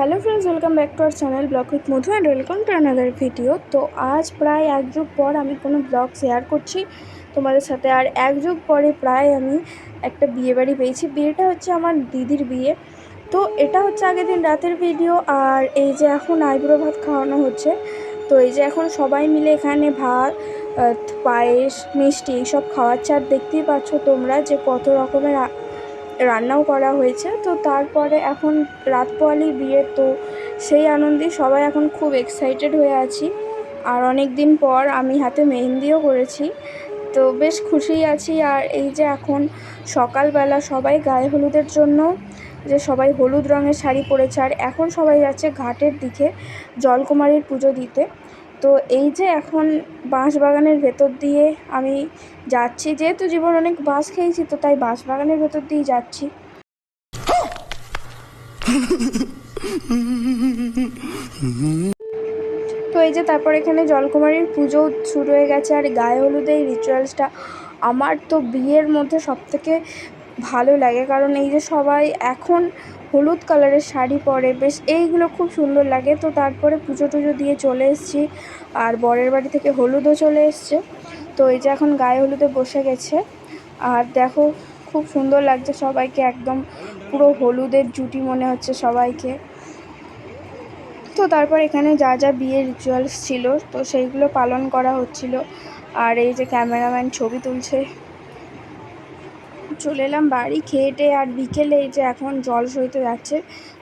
Hello friends, welcome back to our channel blog with Madhu and welcome to another video. তো আজ প্রায় এক যুগ পর আমি কোনো ব্লগ শেয়ার করছি তোমাদের সাথে। আর এক যুগ পরে প্রায় আমি একটা বিয়ে বাড়ি পেয়েছি। বিয়েটা হচ্ছে আমার দিদির বিয়ে। তো এটা হচ্ছে আগের দিন রাতের ভিডিও। আর এই যে এখন আইবুড়ো ভাত খাওয়ানো হচ্ছে। তো এই যে এখন সবাই মিলে এখানে ভাত, পায়েস, মিষ্টি এইসব খাওয়াচ্ছে। আর দেখতেই পাচ্ছ তোমরা যে কত রকমের রান্নাও করা হয়েছে। তো তারপরে এখন রাত পোয়ালি বিয়ে, তো সেই আনন্দে সবাই এখন খুব এক্সাইটেড হয়ে আছি। আর অনেক দিন পর আমি হাতে মেহেন্দিও করেছি, তো বেশ খুশিই আছি। আর এই যে এখন সকালবেলা সবাই গায়ে হলুদের জন্য যে সবাই হলুদ রঙের শাড়ি পরেছে, আর এখন সবাই যাচ্ছে ঘাটের দিকে জলকুমারীর পুজো দিতে। তো এই যে এখন বাঁশবাগানের ভেতর দিয়ে আমি যাচ্ছি, যেহেতু জীবন অনেক বাঁশ খেয়েছি তো তাই বাঁশবাগানের ভেতর দিয়ে যাচ্ছি। তো এই যে তারপর এখানে জলকুমারীর পুজো শুরু হয়ে গেছে। আর গায়ে হলুদের এই রিচুয়ালসটা আমার তো বিয়ের মধ্যে সবথেকে ভালো লাগে, কারণ এই যে সবাই এখন হলুদ কালারের শাড়ি পরে, বেশ এইগুলো খুব সুন্দর লাগে। তো তারপরে পুজো টুজো দিয়ে চলে এসেছি, আর বরের বাড়ি থেকে হলুদও চলে এসছে। তো এই যে এখন গায়ে হলুদে বসে গেছে। আর দেখো খুব সুন্দর লাগছে সবাইকে, একদম পুরো হলুদের জুটি মনে হচ্ছে সবাইকে। তো তারপর এখানে যা যা বিয়ের রিচুয়ালস ছিল তো সেইগুলো পালন করা হচ্ছিল। আর এই যে ক্যামেরাম্যান ছবি তুলছে। চলে এলাম বাড়ি খেয়ে টেয়ে। আর বিকেলে এই যে এখন জল সইতে যাচ্ছে।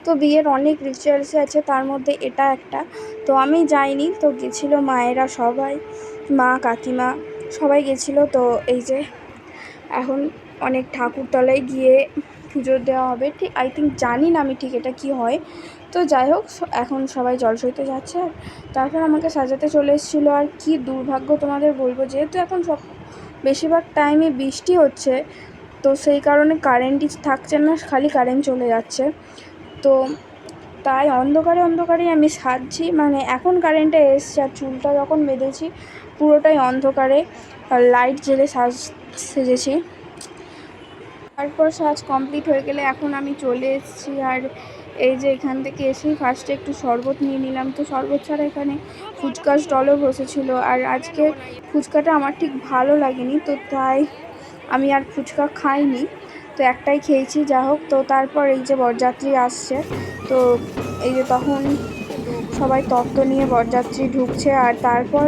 তো বিয়ের অনেক রিচুয়ালসই আছে, তার মধ্যে এটা একটা। তো আমি যাইনি, তো গেছিলো মায়েরা সবাই, মা কাকিমা সবাই গেছিলো। তো এই যে এখন অনেক ঠাকুরতলায় গিয়ে পুজো দেওয়া হবে। ঠিক আই থিঙ্ক, জানি না আমি ঠিক এটা কি হয়। তো যাই হোক, এখন সবাই জল সইতে যাচ্ছে। আর তারপর আমাকে সাজাতে চলে এসেছিলো। আর কি দুর্ভাগ্য তোমাদের বলবো, যেহেতু এখন বেশিরভাগ টাইমে বৃষ্টি হচ্ছে, তো সেই কারণে কারেন্টই থাকছে না, খালি কারেন্ট চলে যাচ্ছে। তো তাই অন্ধকারেই আমি সাজছি, মানে এখন কারেন্টে এসছে। আর চুলটা যখন বেঁধেছি পুরোটাই অন্ধকারে, আর লাইট জেলে সেজেছি। তারপর সাজ কমপ্লিট হয়ে গেলে এখন আমি চলে এসেছি। আর এই যে এখান থেকে এসেই ফার্স্টে একটু শরবত নিয়ে নিলাম। তো শরবত ছাড়া এখানে ফুচকা স্টলও বসেছিল। আর আজকে ফুচকাটা আমার ঠিক ভালো লাগেনি, তো তাই আমি আর ফুচকা খাইনি, তো একটাই খেয়েছি। যা হোক, তো তারপর এই যে বরযাত্রী আসছে। তো এই যে তখন সবাই তত্ত্ব নিয়ে বরযাত্রী ঢুকছে। আর তারপর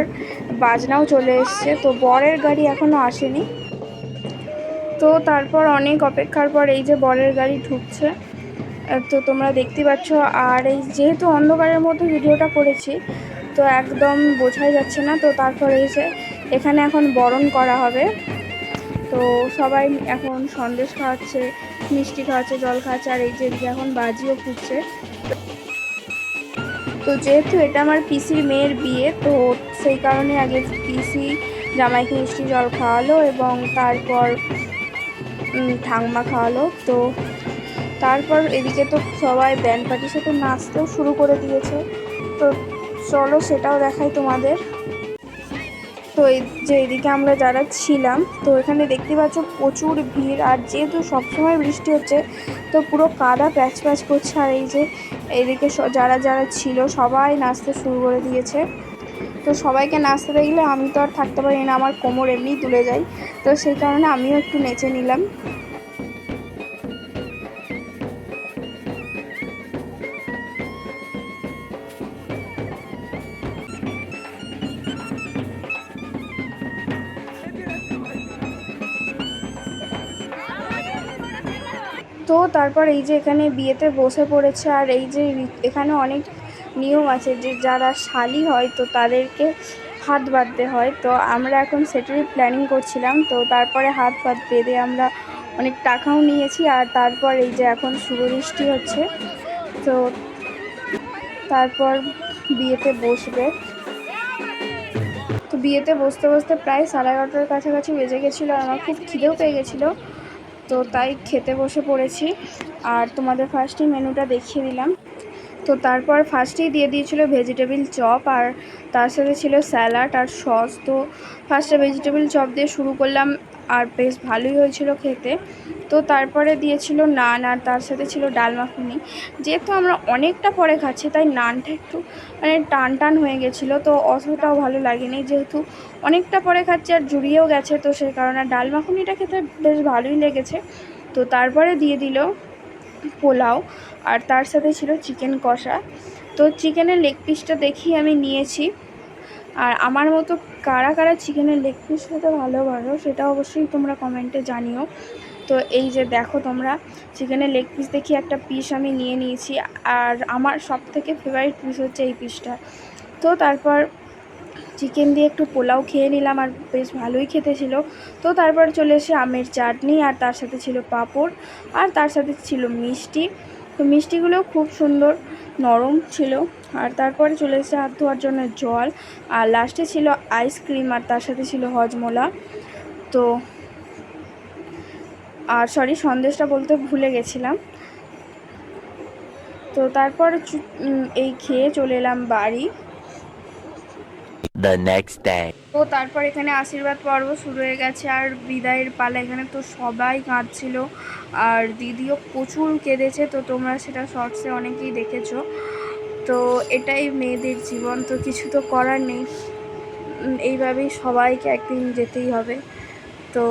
বাজনাও চলে এসছে। তো বরের গাড়ি এখনও আসেনি। তো তারপর অনেক অপেক্ষার পর এই যে বরের গাড়ি ঢুকছে, তো তোমরা দেখতে পাচ্ছ। আর এই যেহেতু অন্ধকারের মধ্যে ভিডিওটা করেছি, তো একদম বোঝাই যাচ্ছে না। তো তারপর এই যে এখানে এখন বরণ করা হবে। তো সবাই এখন সন্দেশ খাওয়াচ্ছে, মিষ্টি খাওয়াচ্ছে, জল খাওয়াচ্ছে। আর এই যে এদিকে এখন বাজিও ফুটছে। তো যেহেতু এটা আমার পিসির মেয়ের বিয়ে, তো সেই কারণে আগে পিসি জামাইকে মিষ্টি জল খাওয়ালো এবং তারপর ঠাংমা খাওয়ালো। তো তারপর এদিকে তো সবাই ব্যান্ড পার্টির সাথে নাচতেও শুরু করে দিয়েছে। তো চলো সেটাও দেখাই তোমাদের। তো এই যে এদিকে আমরা যারা ছিলাম, তো এখানে দেখতে পাচ্ছ প্রচুর ভিড়। আর যেহেতু সবসময় বৃষ্টি হচ্ছে, তো পুরো কাদা প্যাচ প্যাচ করছে। আর এই যে এইদিকে যারা যারা ছিল সবাই নাচতে শুরু করে দিয়েছে। তো সবাইকে নাচতে দেখলে আমি তো আর থাকতে পারি না, আমার কোমর এমনিই তুলে যায়। তো সেই কারণে আমিও একটু নেচে নিলাম। তো তারপর এই যে এখানে বিয়েতে বসে পড়েছে। আর এই যে এখানে অনেক নিয়ম আছে, যে যারা শালি হয় তো তাদেরকে হাত বাঁধতে হয়। তো আমরা এখন সেটারই প্ল্যানিং করছিলাম। তো তারপরে হাত বেঁধে আমরা অনেক টাকাও নিয়েছি। আর তারপর এই যে এখন শুভবৃষ্টি হচ্ছে। তো তারপর বিয়েতে বসবে। তো বিয়েতে বসতে বসতে প্রায় 11:30টার কাছাকাছি বেজে গেছিলো। আর আমার খুব খিদেও পেয়ে গেছিলো, তো তাই খেতে বসে পড়েছি। আর তোমাদের ফার্স্টেই মেনুটা দেখিয়ে দিলাম। তো তারপর ফার্স্টেই দিয়ে দিয়েছিল ভেজিটেবিল চপ, আর তার সাথে ছিল স্যালাড আর সস। তো ফার্স্টে ভেজিটেবিল চপ দিয়ে শুরু করলাম। আর বেশ ভালোই হয়েছিল খেতে। তো তারপরে দিয়েছিল নান, আর তার সাথে ছিল ডাল মাখনি। যেহেতু আমরা অনেকটা পরে খাচ্ছি তাই নানটা একটু মানে টান টান হয়ে গেছিলো, তো অতটাও ভালো লাগেনি। যেহেতু অনেকটা পরে খাচ্ছি আর জুড়িয়েও গেছে, তো সেই কারণে ডাল মাখনিটা খেতে বেশ ভালোই লেগেছে। তো তারপরে দিয়ে দিল পোলাও, আর তার সাথে ছিল চিকেন কষা। তো চিকেনের লেগ পিসটা দেখি আমি নিয়েছি। আর আমার মতো কারা কারা চিকেনের লেগ পিস খেতে ভালোবাসো সেটা অবশ্যই তোমরা কমেন্টে জানিও। তো এই যে দেখো তোমরা, চিকেনের লেগ পিস দেখি একটা পিস আমি নিয়ে নিয়েছি, আর আমার সবথেকে ফেভারিট পিস হচ্ছে এই পিসটা। তো তারপর চিকেন দিয়ে একটু পোলাও খেয়ে নিলাম, আর বেশ ভালোই খেতে ছিল। তো তারপর চলে এসে আমের চাটনি, আর তার সাথে ছিল পাঁপড়, আর তার সাথে ছিল মিষ্টি। তো মিষ্টিগুলো খুব সুন্দর নরম ছিল। আর তারপরে চলে এসে হাত ধোয়ার জন্য জল, আর লাস্টে ছিল আইসক্রিম, আর তার সাথে ছিল হজমোলা। তো আর সরি, সন্দেশটা বলতে ভুলে গেছিলাম। তো তারপর এই খেয়ে চলে এলাম বাড়ি। The next day. তো তারপর এখানে আশীর্বাদ পর্ব শুরু হয়ে গেছে, আর বিদায়ের পালা। এখানে তো সবাই কাঁদছিল, আর দিদিও প্রচুর কেঁদেছে। তো তোমরা সেটা শর্টসে অনেকেই দেখেছো। তো এটাই মেয়েদের জীবন, তো কিছু তো করার নেই, এইভাবেই সবাইকে একদিন যেতেই হবে। তো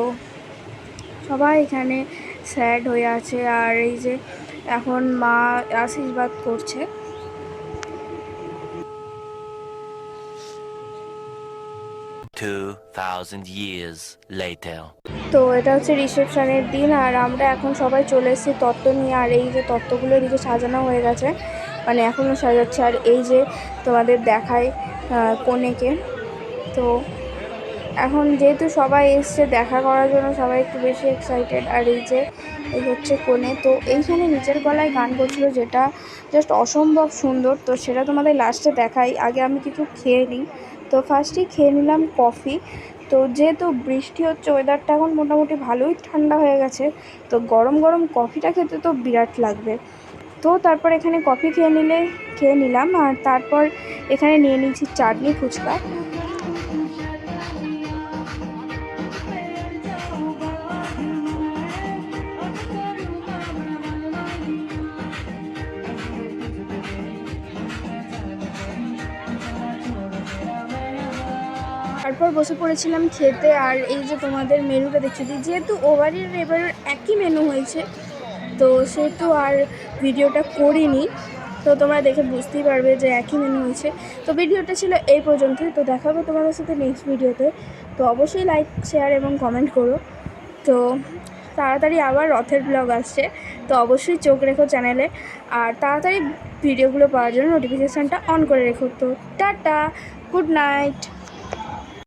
সবাই এখানে স্যাড হয়ে আছে, আর এই যে এখন মা আশীর্বাদ করছে। 2000 years later. তো এটা হচ্ছে রিসেপশনের দিন, আর আমরা এখন সবাই চলে এসেছি তত্ত্ব নিয়ে। আর এই যে তত্ত্বগুলো এদিকে সাজানো হয়ে গেছে, মানে এখনও সাজাচ্ছে। আর এই যে তোমাদের দেখায় কনেকে। তো এখন যেহেতু সবাই এসছে দেখা করার জন্য, সবাই একটু বেশি এক্সাইটেড। আর এই হচ্ছে কনে। তো এইখানে নিচের গলায় গান করছিল, যেটা জাস্ট অসম্ভব সুন্দর। তো সেটা তোমাদের লাস্টে দেখাই, আগে আমি কিছু খেয়ে নিই। তো ফার্স্টেই খেয়ে নিলাম কফি। তো যেহেতু বৃষ্টি হচ্ছে, ওয়েদারটা এখন মোটামুটি ভালোই ঠান্ডা হয়ে গেছে, তো গরম গরম কফিটা খেতে তো বিরাট লাগবে। তো তারপর এখানে কফি খেয়ে নিলাম, আর তারপর এখানে নিয়ে নিয়েছি চাটনি ফুচকা। তারপর বসে পড়েছিলাম খেতে। আর এই যে তোমাদের মেনুটা দেখিয়ে দিই, যেহেতু ওভারের এবারের একই মেনু হয়েছে, তো সেহেতু আর ভিডিওটা করিনি। তো তোমরা দেখে বুঝতেই পারবে যে একই মেনু হয়েছে। তো ভিডিওটা ছিল এই পর্যন্তই। তো দেখা হবে তোমাদের সাথে নেক্সট ভিডিওতে। তো অবশ্যই লাইক, শেয়ার এবং কমেন্ট করো। তো তাড়াতাড়ি আবার রথের ব্লগ আসছে, তো অবশ্যই চোখ রেখো চ্যানেলে। আর তাড়াতাড়ি ভিডিওগুলো পাওয়ার জন্য নোটিফিকেশানটা অন করে রেখো। তো টাটা, গুড নাইট।